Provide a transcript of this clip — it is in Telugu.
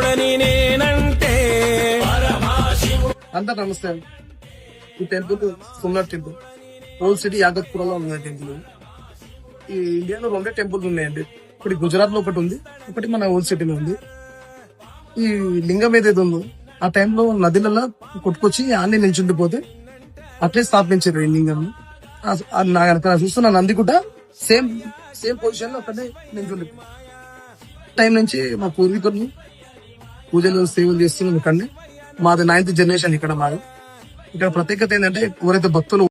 శివుడని నేనంటే. అంతా నమస్తే. ఈ temple Somnath temple old city యాదవ్పురంలో ఉంది టెంపుల్. ఈ ఇండియాలో 2 టెంపుల్ ఉన్నాయండి. ఒకటి గుజరాత్ లో ఒకటి ఉంది, ఒకటి మన ఓల్డ్ సిటీలో ఉంది. ఈ లింగం ఏదైతే ఉందో ఆ టైంలో నదిలలో కొట్టుకొచ్చి ఆన్ని నిల్చుండిపోతే అట్లే స్థాపించారు ఈ లింగం. చూస్తున్న నంది కూడా సేమ్ పొజిషన్ లో అక్కడే నిల్చుండి టైం నుంచి మా పూర్వీకులు పూజలు సేవలు చేస్తున్నాం. ఇక్కడనే మాది 9th జనరేషన్. ఇక్కడ ప్రత్యేకత ఏంటంటే ఎవరైతే భక్తులు